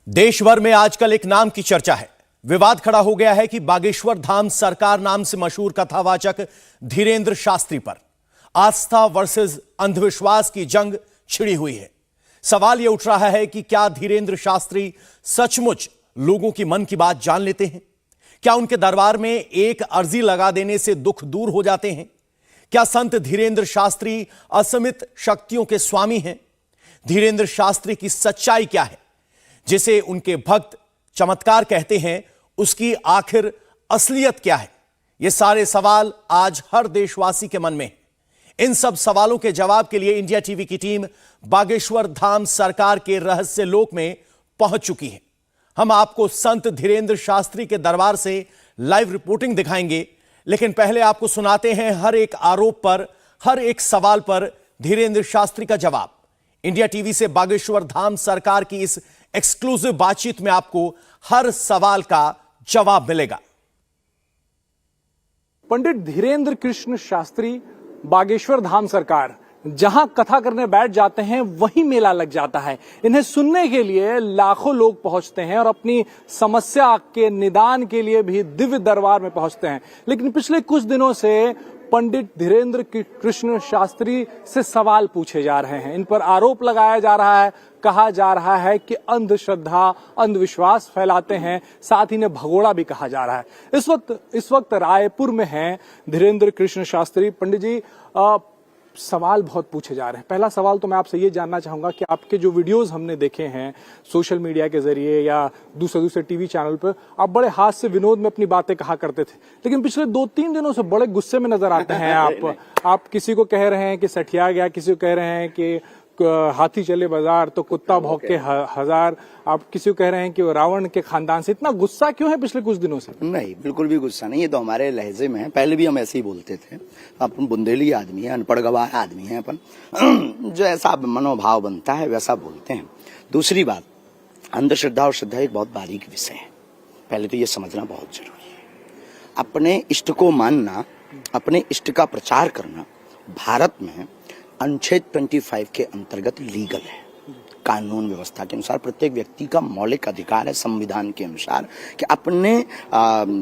देश भर में आजकल एक नाम की चर्चा है। विवाद खड़ा हो गया है कि बागेश्वर धाम सरकार नाम से मशहूर कथावाचक धीरेंद्र शास्त्री पर आस्था वर्सेस अंधविश्वास की जंग छिड़ी हुई है। सवाल यह उठ रहा है कि क्या धीरेंद्र शास्त्री सचमुच लोगों की मन की बात जान लेते हैं? क्या उनके दरबार में एक अर्जी लगा देने से दुख दूर हो जाते हैं? क्या संत धीरेंद्र शास्त्री असीमित शक्तियों के स्वामी हैं? धीरेंद्र शास्त्री की सच्चाई क्या है, जिसे उनके भक्त चमत्कार कहते हैं? उसकी आखिर असलियत क्या है? ये सारे सवाल आज हर देशवासी के मन में हैं। इन सब सवालों के जवाब के लिए इंडिया टीवी की टीम बागेश्वर धाम सरकार के रहस्य लोक में पहुंच चुकी है। हम आपको संत धीरेंद्र शास्त्री के दरबार से लाइव रिपोर्टिंग दिखाएंगे, लेकिन पहले आपको सुनाते हैं हर एक आरोप पर, हर एक सवाल पर धीरेंद्र शास्त्री का जवाब। इंडिया टीवी से बागेश्वर धाम सरकार की इस एक्सक्लूसिव बातचीत में आपको हर सवाल का जवाब मिलेगा। पंडित धीरेंद्र कृष्ण शास्त्री, बागेश्वर धाम सरकार, जहां कथा करने बैठ जाते हैं वहीं मेला लग जाता है। इन्हें सुनने के लिए लाखों लोग पहुंचते हैं और अपनी समस्या के निदान के लिए भी दिव्य दरबार में पहुंचते हैं। लेकिन पिछले कुछ दिनों से पंडित धीरेंद्र कृष्ण शास्त्री से सवाल पूछे जा रहे हैं। इन पर आरोप लगाया जा रहा है, कहा जा रहा है कि अंधश्रद्धा, अंधविश्वास फैलाते हैं, साथ ही इन्हें भगोड़ा भी कहा जा रहा है। इस वक्त रायपुर में हैं धीरेंद्र कृष्ण शास्त्री। पंडित जी, सवाल बहुत पूछे जा रहे हैं। पहला सवाल तो मैं आपसे ये जानना चाहूंगा कि आपके जो वीडियोस हमने देखे हैं सोशल मीडिया के जरिए या दूसरे टीवी चैनल पर, आप बड़े हास्य विनोद में अपनी बातें कहा करते थे, लेकिन पिछले 2-3 दिनों से बड़े गुस्से में नजर आते हैं आप किसी को कह रहे हैं कि सठिया गया, किसी को कह रहे हैं कि हाथी चले बाजार तो कुत्ता भौंके हजार, आप किसी को कह रहे हैं कि वो रावण के खानदान से। इतना गुस्सा क्यों है पिछले कुछ दिनों से? नहीं, बिल्कुल भी गुस्सा नहीं, ये तो हमारे लहजे में है। पहले भी हम ऐसे ही बोलते थे। अपन बुंदेली आदमी है, अनपढ़ गवार आदमी है अपन, जो ऐसा मनोभाव बनता है वैसा बोलते हैं। दूसरी बात, अंधश्रद्धा और श्रद्धा एक बहुत बारीक विषय है। पहले तो ये समझना बहुत जरूरी है। अपने इष्ट को मानना, अपने इष्ट का प्रचार करना भारत में अनुच्छेद 25 के अंतर्गत लीगल है। कानून व्यवस्था के अनुसार प्रत्येक व्यक्ति का मौलिक अधिकार है, संविधान के अनुसार, कि अपने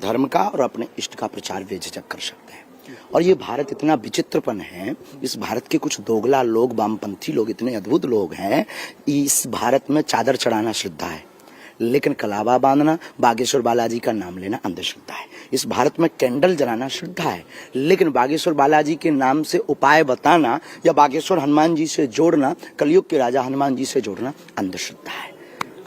धर्म का और अपने इष्ट का प्रचार बेझिझक कर सकते हैं। और ये भारत इतना विचित्रपन है, इस भारत के कुछ दोगला लोग, वामपंथी लोग इतने अद्भुत लोग हैं। इस भारत में चादर चढ़ाना श्रद्धा है, लेकिन कलावा बांधना, बागेश्वर बालाजी का नाम लेना अंधश्रद्धा है। इस भारत में कैंडल जलाना श्रद्धा है, लेकिन बागेश्वर बालाजी के नाम से उपाय बताना या बागेश्वर हनुमान जी से जोड़ना, कलयुग के राजा हनुमान जी से जोड़ना अंधश्रद्धा है।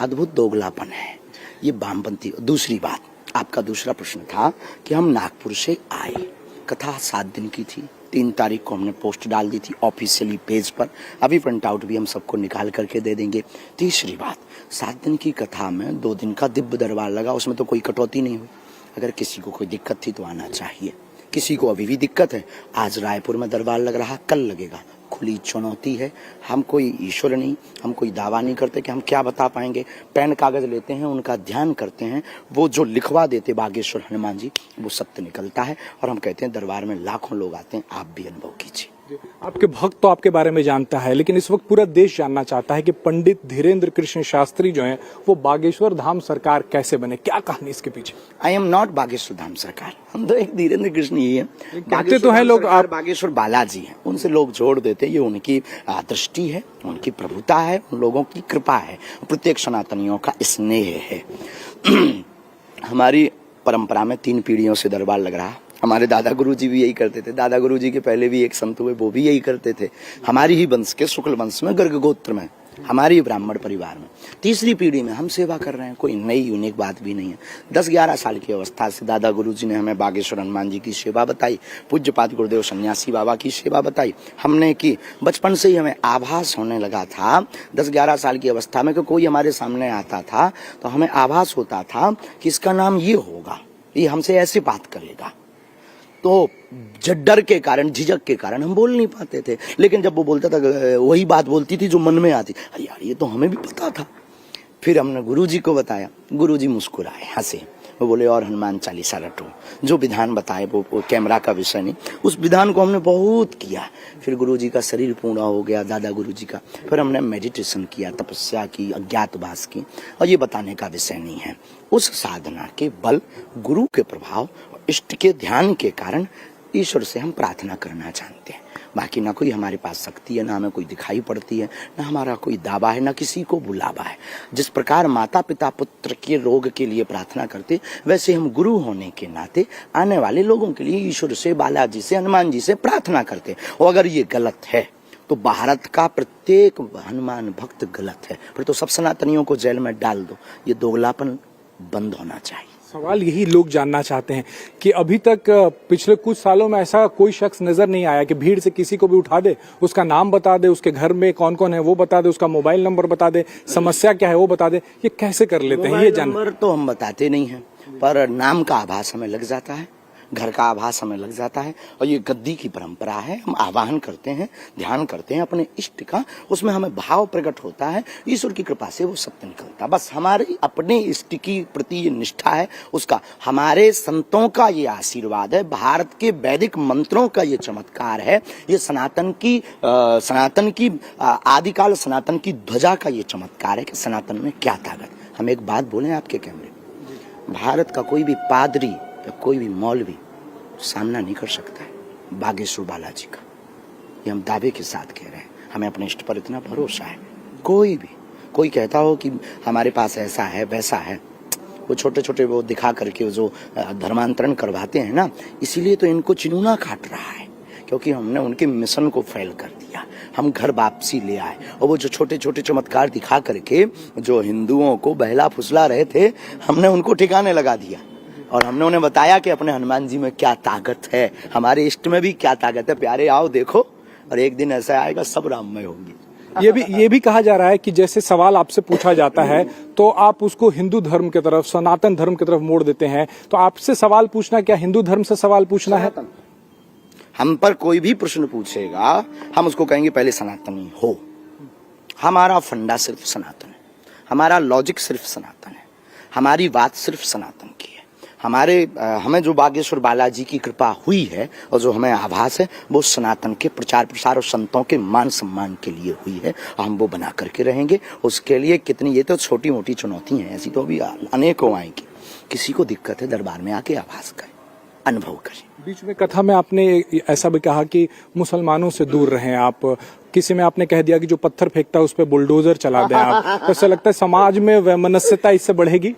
अद्भुत दोगलापन है ये वामपंथी। दूसरी बात, आपका दूसरा प्रश्न था कि हम नागपुर से आए, कथा 7 दिन की थी। 3 तारीख को हमने पोस्ट डाल दी थी ऑफिशियली पेज पर। अभी प्रिंट आउट भी हम सबको निकाल करके दे देंगे। तीसरी बात, 7 दिन की कथा में 2 दिन का दिव्य दरबार लगा, उसमें तो कोई कटौती नहीं हुई। अगर किसी को कोई दिक्कत थी तो आना चाहिए। किसी को अभी भी दिक्कत है, आज रायपुर में दरबार लग रहा, कल लगेगा। खुली चुनौती है। हम कोई ईश्वर नहीं, हम कोई दावा नहीं करते कि हम क्या बता पाएंगे। पेन कागज लेते हैं, उनका ध्यान करते हैं, वो जो लिखवा देते बागेश्वर हनुमान जी, वो सत्य निकलता है। और हम कहते हैं दरबार में लाखों लोग आते हैं, आप भी अनुभव कीजिए। आपके भक्त तो आपके बारे में जानता है, लेकिन इस वक्त पूरा देश जानना चाहता है कि पंडित धीरेंद्र कृष्ण शास्त्री जो हैं वो बागेश्वर धाम सरकार कैसे बने, क्या कहानी इसके पीछे? I am not Bageshwar Dham सरकार, हम तो एक धीरेंद्र कृष्ण ही है। कहते तो है लोग आप बागेश्वर बालाजी हैं, उनसे लोग जोड़ देते। ये उनकी दृष्टि है, उनकी प्रभुता है, उन लोगों की कृपा है, प्रत्येक सनातनियों का स्नेह है। हमारी परंपरा में 3 पीढ़ियों से दरबार लग रहा। हमारे दादा गुरुजी भी यही करते थे, दादा गुरुजी के पहले भी एक संत हुए, वो भी यही करते थे। हमारी ही वंश के शुक्ल वंश में, गर्ग गोत्र में, हमारी ब्राह्मण परिवार में 3री पीढ़ी में हम सेवा कर रहे हैं। कोई नई यूनिक बात भी नहीं है। 10-11 साल की अवस्था से दादा गुरुजी ने हमें बागेश्वर हनुमान जी की सेवा बताई, पूज्यपाद गुरुदेव सन्यासी बाबा की सेवा बताई, हमने की। बचपन से ही हमें आभास होने लगा था 10-11 साल की अवस्था में कि कोई हमारे सामने आता था तो हमें आभास होता था कि इसका नाम ये होगा, ये हमसे ऐसे बात करेगा। तो डर के कारण, झिझक के कारण हम बोल नहीं पाते थे। लेकिन जब वो बोलता था, वही बात बोलती थी जो मन में आती, यार ये तो हमें भी पता था। फिर हमने गुरुजी को बताया, गुरुजी मुस्कुराए, हंसे, वो बोले और हनुमान चालीसा रटो, जो विधान बताए वो कैमरा का विषय नहीं, उस विधान को हमने बहुत किया। फिर गुरुजी का शरीर पूर्ण हो गया, दादा गुरुजी का, फिर हमने मेडिटेशन किया, तपस्या की, अज्ञातवास की, और ये बताने का विषय नहीं है। उस साधना के बल, गुरु के प्रभाव, इष्ट के ध्यान के कारण ईश्वर से हम प्रार्थना करना जानते हैं। बाकी ना कोई हमारे पास शक्ति है, ना हमें कोई दिखाई पड़ती है, ना हमारा कोई दावा है, ना किसी को बुलावा है। जिस प्रकार माता पिता पुत्र के रोग के लिए प्रार्थना करते, वैसे हम गुरु होने के नाते आने वाले लोगों के लिए ईश्वर से, बालाजी से, हनुमान जी से प्रार्थना करते। और अगर ये गलत है तो भारत का प्रत्येक हनुमान भक्त गलत है, फिर तो सब सनातनियों को जेल में डाल दो। ये दोगलापन बंद होना चाहिए। सवाल यही लोग जानना चाहते हैं कि अभी तक पिछले कुछ सालों में ऐसा कोई शख्स नजर नहीं आया कि भीड़ से किसी को भी उठा दे, उसका नाम बता दे, उसके घर में कौन कौन है वो बता दे, उसका मोबाइल नंबर बता दे, समस्या क्या है वो बता दे। ये कैसे कर लेते हैं? ये नंबर तो हम बताते नहीं हैं, पर नाम का आभास हमें लग जाता है, घर का आभास हमें लग जाता है। और ये गद्दी की परंपरा है, हम आवाहन करते हैं, ध्यान करते हैं अपने इष्ट का, उसमें हमें भाव प्रकट होता है, ईश्वर की कृपा से वो सत्य निकलता। बस हमारी अपने इष्ट की प्रति ये निष्ठा है, उसका हमारे संतों का ये आशीर्वाद है, भारत के वैदिक मंत्रों का ये चमत्कार है, ये सनातन की आदिकाल सनातन की ध्वजा का ये चमत्कार है कि सनातन में क्या ताकत। हम एक बात बोलें आपके कैमरे, भारत का कोई भी पादरी या कोई भी मौलवी सामना नहीं कर सकता है बागेश्वर बालाजी का। ये हम दावे के साथ कह रहे हैं, हमें अपने इष्ट पर इतना भरोसा है। कोई कहता हो कि हमारे पास ऐसा है वैसा है, वो छोटे छोटे वो दिखा करके जो धर्मांतरण करवाते हैं ना, इसीलिए तो इनको चिनूना काट रहा है, क्योंकि हमने उनके मिशन को फेल कर दिया। हम घर वापसी ले आए, और वो जो छोटे छोटे चमत्कार दिखा करके जो हिंदुओं को बहला फुसला रहे थे, हमने उनको ठिकाने लगा दिया। और हमने उन्हें बताया कि अपने हनुमान जी में क्या ताकत है, हमारे इष्ट में भी क्या ताकत है। प्यारे आओ देखो, और एक दिन ऐसा आएगा सब राममय होंगे। ये भी कहा जा रहा है कि जैसे सवाल आपसे पूछा जाता है तो आप उसको हिंदू धर्म की तरफ, सनातन धर्म की तरफ मोड़ देते हैं। तो आपसे सवाल पूछना क्या हिंदू धर्म से सवाल पूछना है? हम पर कोई भी प्रश्न पूछेगा, हम उसको कहेंगे पहले सनातनी हो। हमारा फंडा सिर्फ सनातन है, हमारा लॉजिक सिर्फ सनातन है, हमारी बात सिर्फ सनातन की है। हमें जो बागेश्वर बालाजी की कृपा हुई है और जो हमें आभास है, वो सनातन के प्रचार प्रसार और संतों के मान सम्मान के लिए हुई है, और हम वो बना करके रहेंगे। उसके लिए कितनी, ये तो छोटी मोटी चुनौती हैं, ऐसी तो अभी अनेकों आएंगी। किसी को दिक्कत है दरबार में आके आभास करें, अनुभव करें। बीच में कथा में आपने ऐसा भी कहा कि मुसलमानों से दूर रहें आप, किसी में आपने कह दिया कि जो पत्थर फेंकता है उस पर बुलडोजर चला दें आप। तो ऐसा लगता है समाज में वैमनस्यता इससे बढ़ेगी?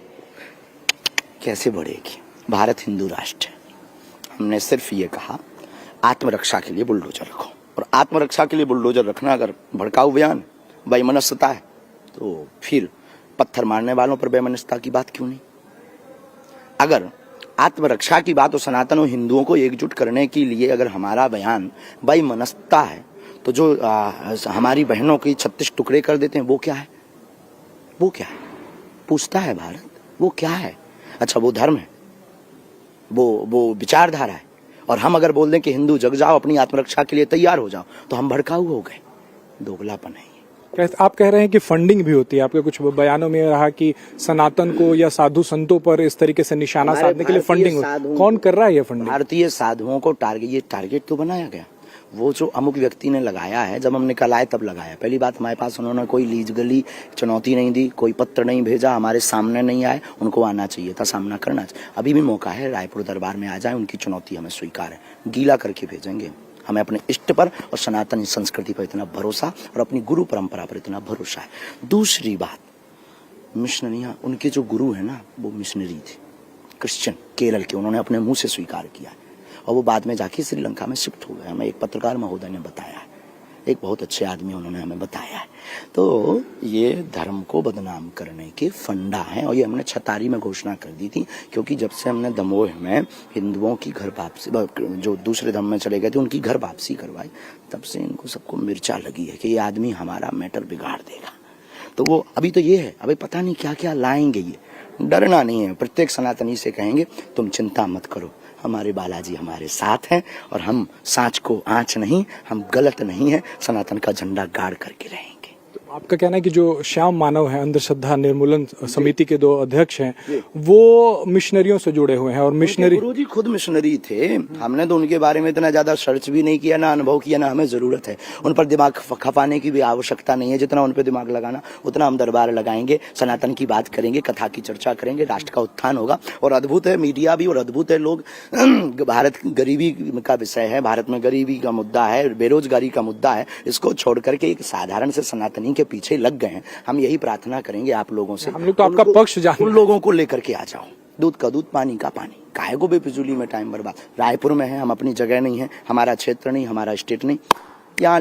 कैसे बढ़ेगी? भारत हिंदू राष्ट्र है। हमने सिर्फ ये कहा आत्मरक्षा के लिए बुलडोजर रखो, और आत्मरक्षा के लिए बुलडोजर रखना अगर भड़काऊ बयान, वैमनस्यता है, तो फिर पत्थर मारने वालों पर वैमनस्यता की बात क्यों नहीं? अगर आत्मरक्षा की बात और सनातन और हिंदुओं को एकजुट करने के लिए अगर हमारा बयान वैमनस्यता है, तो जो हमारी बहनों की 36 टुकड़े कर देते हैं, वो क्या है? वो क्या है? पूछता है भारत, वो क्या है? अच्छा, वो धर्म है, वो विचारधारा है। और हम अगर बोल दें कि हिंदू जग जाओ, अपनी आत्मरक्षा के लिए तैयार हो जाओ, तो हम भड़काऊ हो गए। दोगलापन है। आप कह रहे हैं कि फंडिंग भी होती है, आपके कुछ बयानों में रहा कि सनातन को या साधु संतों पर इस तरीके से निशाना साधने के लिए फंडिंग कौन कर रहा है? ये फंडिंग भारतीय साधुओं को टारगेट तो बनाया गया। वो जो अमुक व्यक्ति ने लगाया है, जब हम निकल आए तब लगाया। पहली बात, हमारे पास उन्होंने कोई लीज गली चुनौती नहीं दी, कोई पत्र नहीं भेजा, हमारे सामने नहीं आए। उनको आना चाहिए था, सामना करना चाहिए। अभी भी मौका है, रायपुर दरबार में आ जाए, उनकी चुनौती हमें स्वीकार है, गीला करके भेजेंगे। हमें अपने इष्ट पर और सनातन संस्कृति पर इतना भरोसा और अपनी गुरु परंपरा पर इतना भरोसा है। दूसरी बात, मिशनरियां, उनके जो गुरु है ना, वो मिशनरी थे, क्रिश्चियन, केरल के, उन्होंने अपने मुंह से स्वीकार किया, और वो बाद में जाके श्रीलंका में शिफ्ट हो गए। हमें एक पत्रकार महोदय ने बताया है, एक बहुत अच्छे आदमी उन्होंने हमें बताया है। तो ये धर्म को बदनाम करने के फंडा हैं, और ये हमने छतारी में घोषणा कर दी थी, क्योंकि जब से हमने दमोह में हिंदुओं की घर वापसी, जो दूसरे धर्म में चले गए थे, उनकी घर वापसी करवाई, तब से इनको सबको मिर्चा लगी है कि ये आदमी हमारा मैटर बिगाड़ देगा। तो वो अभी तो ये है, अभी पता नहीं क्या क्या लाएंगे। ये डरना नहीं है, प्रत्येक सनातनी से कहेंगे तुम चिंता मत करो, हमारे बालाजी हमारे साथ हैं, और हम सांच को आंच नहीं, हम गलत नहीं है, सनातन का झंडा गाड़ करके रहेंगे। तो आपका कहना है कि जो श्याम मानव है, अंधश्रद्धा निर्मूलन समिति के 2 अध्यक्ष हैं, वो मिशनरियों से जुड़े हुए हैं और मिशनरी गुरु जी खुद मिशनरी थे। हमने तो उनके बारे में इतना ज्यादा सर्च भी नहीं किया, ना अनुभव किया, ना हमें जरूरत है। उन पर दिमाग खपाने की भी आवश्यकता नहीं है। जितना उन पर दिमाग लगाना उतना हम दरबार लगाएंगे, सनातन की बात करेंगे, कथा की चर्चा करेंगे, राष्ट्र का उत्थान होगा। और अद्भुत है मीडिया भी, और अद्भुत है लोग। भारत गरीबी का विषय है, भारत में गरीबी का मुद्दा है, बेरोजगारी का मुद्दा है। इसको छोड़ करके एक साधारण से सनातनी के पीछे लग गए हैं। हम यही प्रार्थना करेंगे आप लोगों से, हम लोग तो आपका पक्ष जान, उन लोगों को लेकर के आ जाओ। दूध का दूध, पानी का पानी, काहे को बेफिजूली में टाइम बर्बाद। रायपुर में है, हम अपनी जगह नहीं है, हमारा क्षेत्र नहीं, हमारा स्टेट नहीं, यहाँ